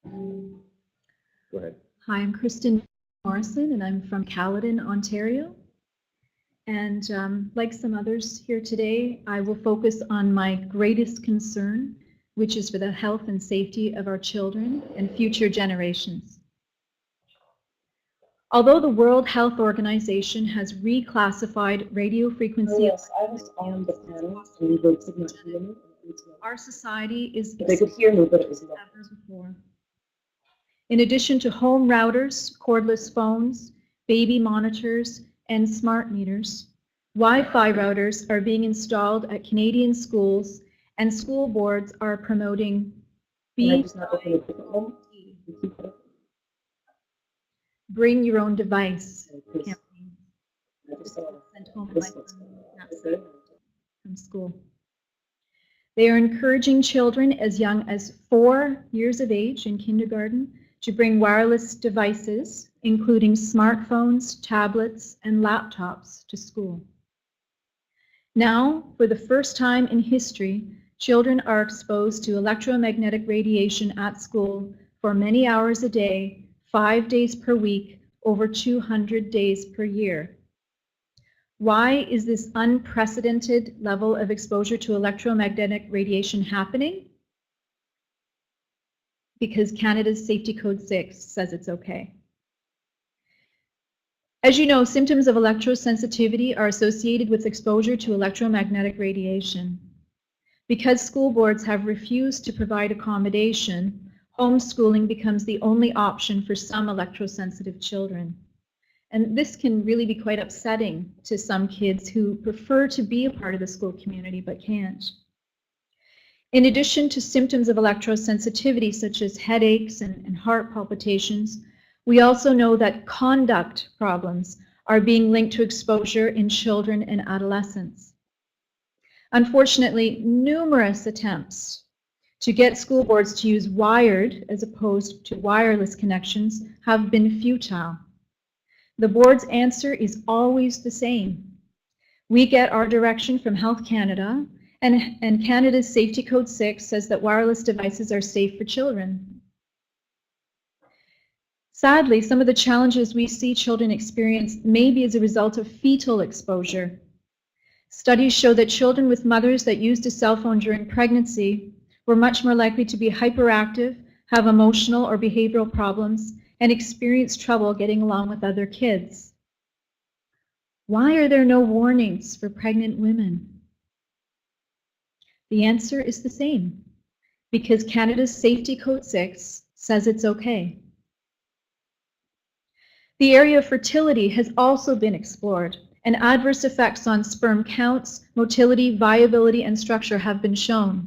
Go ahead. Hi, I'm Kristin Morrison, and I'm from Caledon, Ontario. And like some others here today, I will focus on my greatest concern, which is for the health and safety of our children and future generations. Although the World Health Organization has reclassified radio frequency Yes, I was on the panel, and we both could not hear me. our society is But they could hear me, but it was low. ever before. In addition to home routers, cordless phones, baby monitors, and smart meters, Wi-Fi routers are being installed at Canadian schools, and school boards are promoting Can I just not open a different one? You keep it open. bring your own device Please. campaign. I just saw Sent home my this son one's okay. from school. They are encouraging children as young as 4 years of age in kindergarten to bring wireless devices, including smartphones, tablets, and laptops, to school. Now, for the first time in history, children are exposed to electromagnetic radiation at school for many hours a day, 5 days per week, over 200 days per year. Why is this unprecedented level of exposure to electromagnetic radiation happening? Because Canada's Safety Code 6 says it's okay. As you know, symptoms of electrosensitivity are associated with exposure to electromagnetic radiation. Because school boards have refused to provide accommodation, homeschooling becomes the only option for some electrosensitive children. And this can really be quite upsetting to some kids who prefer to be a part of the school community but can't. In addition to symptoms of electrosensitivity such as headaches and heart palpitations, we also know that conduct problems are being linked to exposure in children and adolescents. Unfortunately, numerous attempts to get school boards to use wired as opposed to wireless connections have been futile. The board's answer is always the same. We get our direction from Health Canada, and Canada's Safety Code 6 says that wireless devices are safe for children. Sadly, some of the challenges we see children experience may be as a result of fetal exposure. Studies show that children with mothers that used a cell phone during pregnancy were much more likely to be hyperactive, have emotional or behavioral problems, and experience trouble getting along with other kids. Why are there no warnings for pregnant women? The answer is the same, because Canada's Safety Code 6 says it's okay. The area of fertility has also been explored, and adverse effects on sperm counts, motility, viability, and structure have been shown.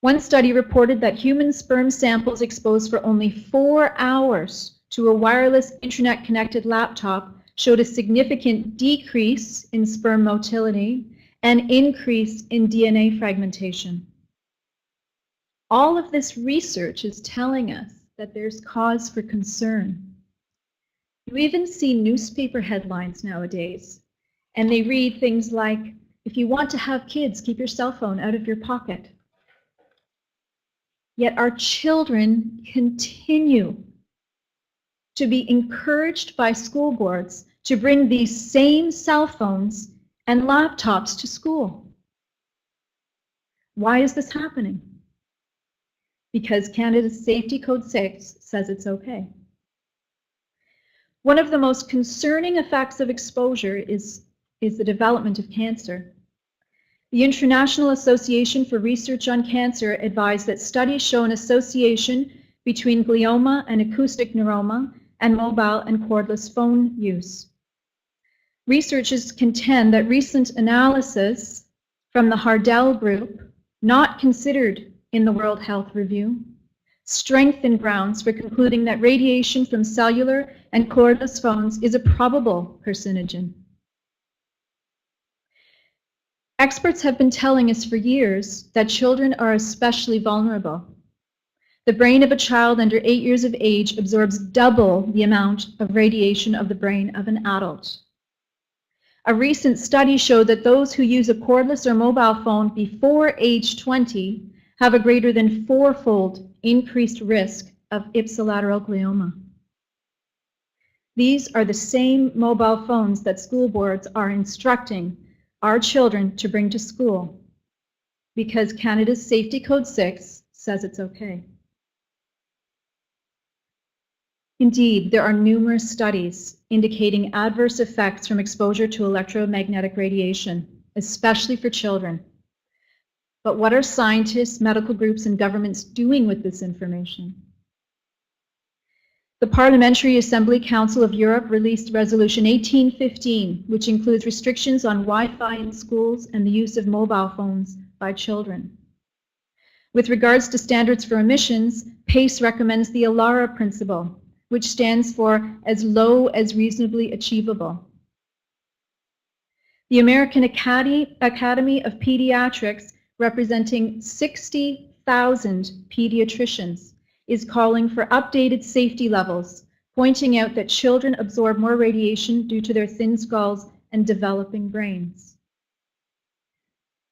One study reported that human sperm samples exposed for only 4 hours to a wireless internet-connected laptop showed a significant decrease in sperm motility and increase in DNA fragmentation. All of this research is telling us that there's cause for concern. You even see newspaper headlines nowadays, and they read things like, if you want to have kids, keep your cell phone out of your pocket. Yet our children continue to be encouraged by school boards to bring these same cell phones and laptops to school. Why is this happening? Because Canada's Safety Code 6 says it's okay. One of the most concerning effects of exposure is the development of cancer. The International Association for Research on Cancer advised that studies show an association between glioma and acoustic neuroma and mobile and cordless phone use. Researchers contend that recent analysis from the Hardell Group, not considered in the World Health Review, strengthen grounds for concluding that radiation from cellular and cordless phones is a probable carcinogen. Experts have been telling us for years that children are especially vulnerable. The brain of a child under 8 years of age absorbs double the amount of radiation of the brain of an adult. A recent study showed that those who use a cordless or mobile phone before age 20 have a greater than 4-fold increased risk of ipsilateral glioma. These are the same mobile phones that school boards are instructing our children to bring to school because Canada's Safety Code 6 says it's okay. Indeed, there are numerous studies indicating adverse effects from exposure to electromagnetic radiation, especially for children. But what are scientists, medical groups, and governments doing with this information? The Parliamentary Assembly Council of Europe released Resolution 1815, which includes restrictions on Wi-Fi in schools and the use of mobile phones by children. With regards to standards for emissions, PACE recommends the ALARA principle, which stands for as low as reasonably achievable. The American Academy of Pediatrics, representing 60,000 pediatricians, is calling for updated safety levels, pointing out that children absorb more radiation due to their thin skulls and developing brains.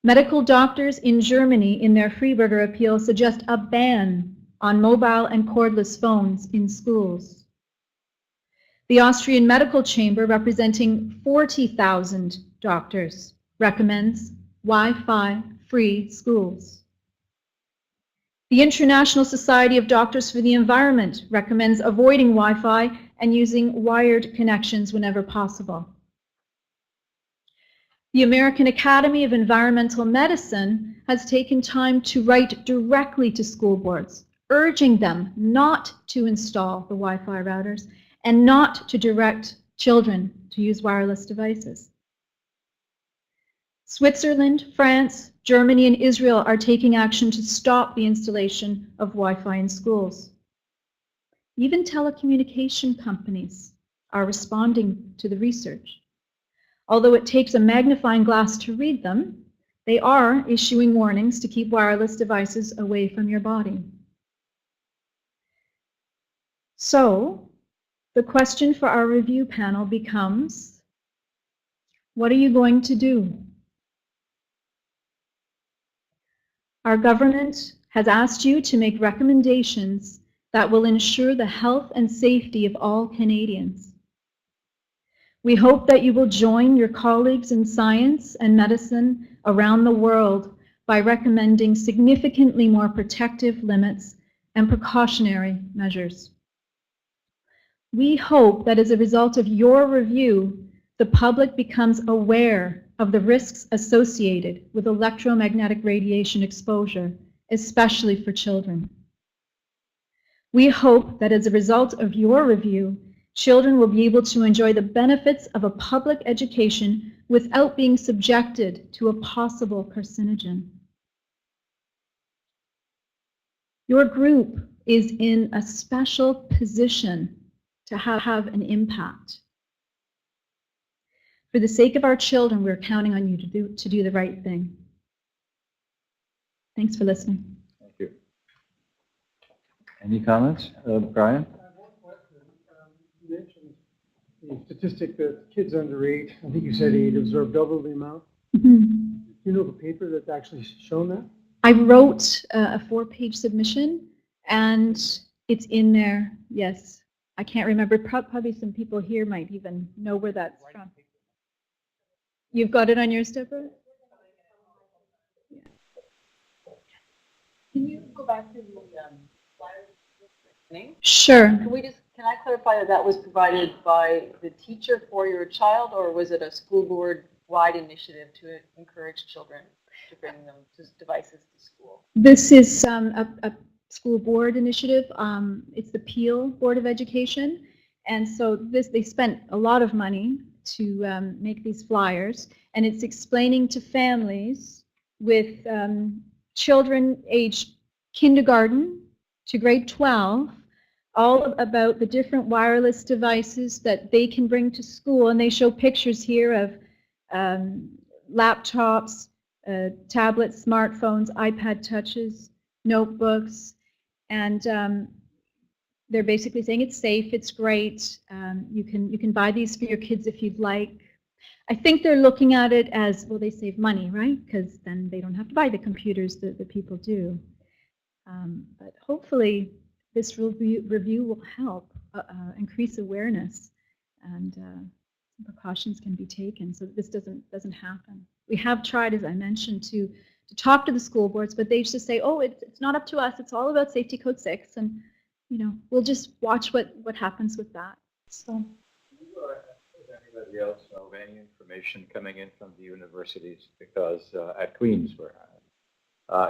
Medical doctors in Germany, in their Freiburger appeal, suggest a ban on mobile and cordless phones in schools. The Austrian Medical Chamber, representing 40,000 doctors, recommends Wi-Fi free schools. The International Society of Doctors for the Environment recommends avoiding Wi-Fi and using wired connections whenever possible. The American Academy of Environmental Medicine has taken time to write directly to school boards, urging them not to install the Wi-Fi routers and not to direct children to use wireless devices. Switzerland, France, Germany, and Israel are taking action to stop the installation of Wi-Fi in schools. Even telecommunication companies are responding to the research. Although it takes a magnifying glass to read them, they are issuing warnings to keep wireless devices away from your body. So, the question for our review panel becomes, what are you going to do? Our government has asked you to make recommendations that will ensure the health and safety of all Canadians. We hope that you will join your colleagues in science and medicine around the world by recommending significantly more protective limits and precautionary measures. We hope that as a result of your review, the public becomes aware of the risks associated with electromagnetic radiation exposure, especially for children. We hope that as a result of your review, children will be able to enjoy the benefits of a public education without being subjected to a possible carcinogen. Your group is in a special position to have an impact. For the sake of our children, we're counting on you to do the right thing. Thanks for listening. Thank you. Any comments? Brian? One question. You mentioned the statistic that kids under 8, I think you said 8, absorb double the amount. Mm-hmm. Do you know the paper that's actually shown that? I wrote a 4-page submission, and it's in there, yes. I can't remember. Probably some people here might even know where that's from. You've got it on your stepper? Yeah. Can you go back to the flyer? Sure. Can I clarify that that was provided by the teacher for your child, or was it a school board wide initiative to encourage children to bring them to devices to school? This is a school board initiative. It's the Peel Board of Education, and so they spent a lot of money to make these flyers, and it's explaining to families with children aged kindergarten to grade 12 all about the different wireless devices that they can bring to school, and they show pictures here of laptops, tablets, smartphones, iPad touches, notebooks, and they're basically saying it's safe, it's great, you can buy these for your kids if you'd like. I think they're looking at it as, well, they save money, right? Because then they don't have to buy the computers that the people do. But hopefully this review will help increase awareness, and precautions can be taken so that this doesn't happen. We have tried, as I mentioned, to talk to the school boards, but they just say, oh, it's not up to us. It's all about Safety Code 6, and we'll just watch what happens with that. So. Does anybody else know of any information coming in from the universities? Because at Queen's,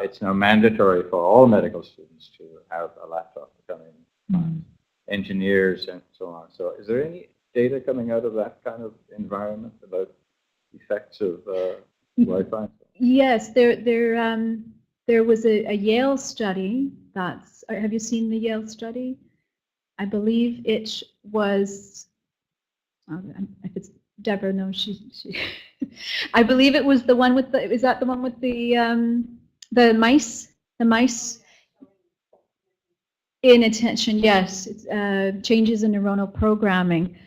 it's now mandatory for all medical students to have a laptop coming in, engineers and so on. So is there any data coming out of that kind of environment about effects of Wi-Fi? Yes, there was a Yale study that's, have you seen the Yale study? I believe it was, if it's Deborah, no, she I believe it was the one with is that the one with the mice in attention? Yes, it's changes in neuronal programming.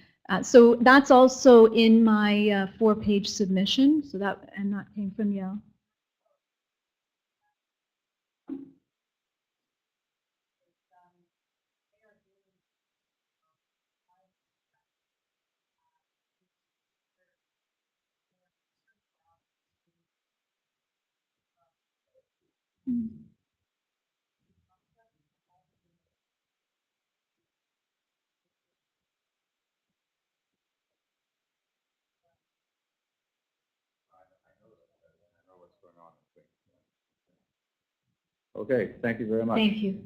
So that's also in my 4-page submission. So that came from Yale. Okay, thank you very much. Thank you.